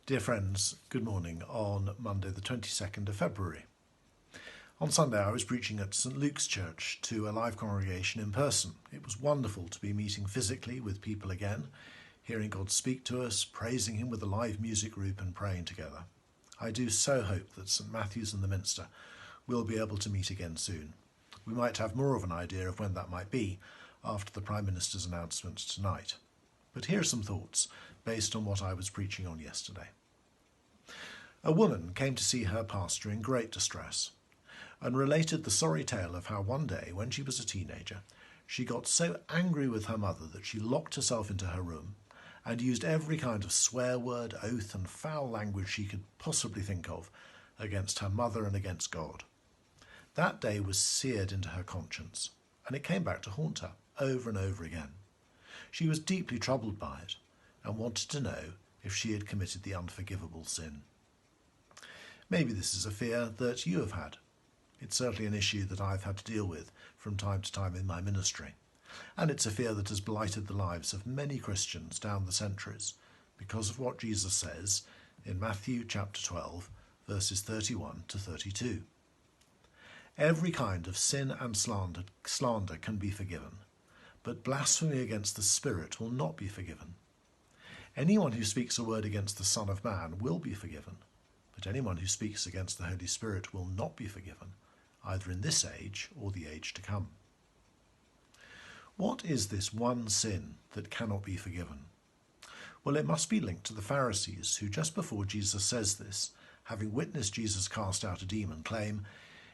Dear friends, good morning on Monday the 22nd of February. On Sunday I was preaching at St Luke's Church to a live congregation in person. It was wonderful to be meeting physically with people again, hearing God speak to us, praising him with a live music group and praying together. I do so hope that St Matthew's and the Minster will be able to meet again soon. We might have more of an idea of when that might be after the Prime Minister's announcement tonight. But here are some thoughts based on what I was preaching on yesterday. A woman came to see her pastor in great distress and related the sorry tale of how one day, when she was a teenager, she got so angry with her mother that she locked herself into her room and used every kind of swear word, oath and foul language she could possibly think of against her mother and against God. That day was seared into her conscience, and it came back to haunt her over and over again. She was deeply troubled by it and wanted to know if she had committed the unforgivable sin. Maybe this is a fear that you have had. It's certainly an issue that I've had to deal with from time to time in my ministry, and it's a fear that has blighted the lives of many Christians down the centuries because of what Jesus says in Matthew chapter 12, verses 31 to 32. Every kind of sin and slander can be forgiven, but blasphemy against the Spirit will not be forgiven. Anyone who speaks a word against the Son of Man will be forgiven, but anyone who speaks against the Holy Spirit will not be forgiven, either in this age or the age to come. What is this one sin that cannot be forgiven? Well, it must be linked to the Pharisees, who just before Jesus says this, having witnessed Jesus cast out a demon, claim,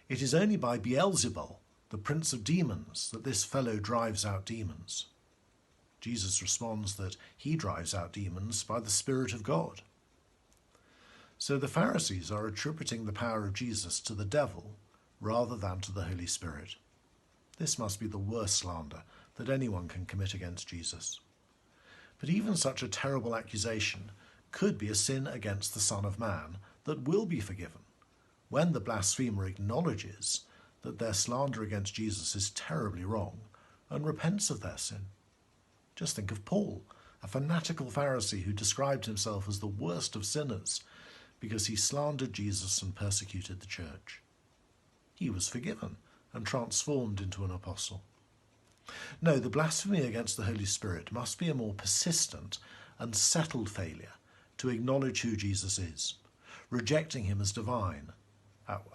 "It is only by Beelzebul, the prince of demons, that this fellow drives out demons." Jesus responds that he drives out demons by the Spirit of God. So the Pharisees are attributing the power of Jesus to the devil rather than to the Holy Spirit. This must be the worst slander that anyone can commit against Jesus. But even such a terrible accusation could be a sin against the Son of Man that will be forgiven when the blasphemer acknowledges that their slander against Jesus is terribly wrong and repents of their sin. Just think of Paul, a fanatical Pharisee who described himself as the worst of sinners because he slandered Jesus and persecuted the church. He was forgiven and transformed into an apostle. No, the blasphemy against the Holy Spirit must be a more persistent and settled failure to acknowledge who Jesus is, rejecting him as divine,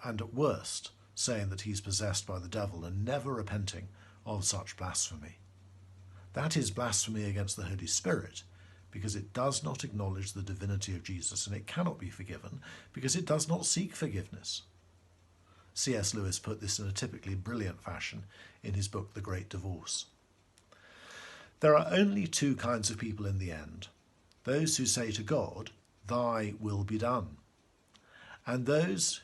and at worst saying that he's possessed by the devil and never repenting of such blasphemy. That is blasphemy against the Holy Spirit because it does not acknowledge the divinity of Jesus, and it cannot be forgiven because it does not seek forgiveness. C.S. Lewis put this in a typically brilliant fashion in his book The Great Divorce. There are only two kinds of people in the end: those who say to God, "Thy will be done," and those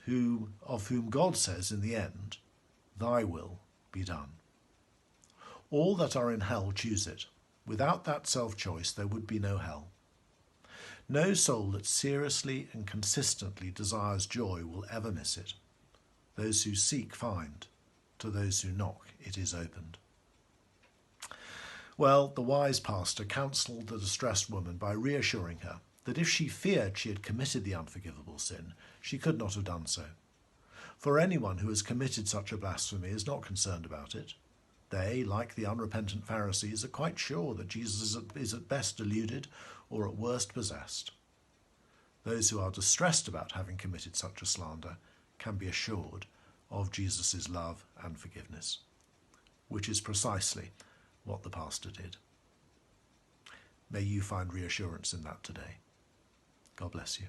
of whom God says in the end, "Thy will be done." All that are in hell choose it. Without that self-choice, there would be no hell. No soul that seriously and consistently desires joy will ever miss it. Those who seek find. To those who knock, it is opened. Well, the wise pastor counselled the distressed woman by reassuring her that if she feared she had committed the unforgivable sin, she could not have done so. For anyone who has committed such a blasphemy is not concerned about it. They, like the unrepentant Pharisees, are quite sure that Jesus is at best deluded or at worst possessed. Those who are distressed about having committed such a slander can be assured of Jesus' love and forgiveness, which is precisely what the pastor did. May you find reassurance in that today. God bless you.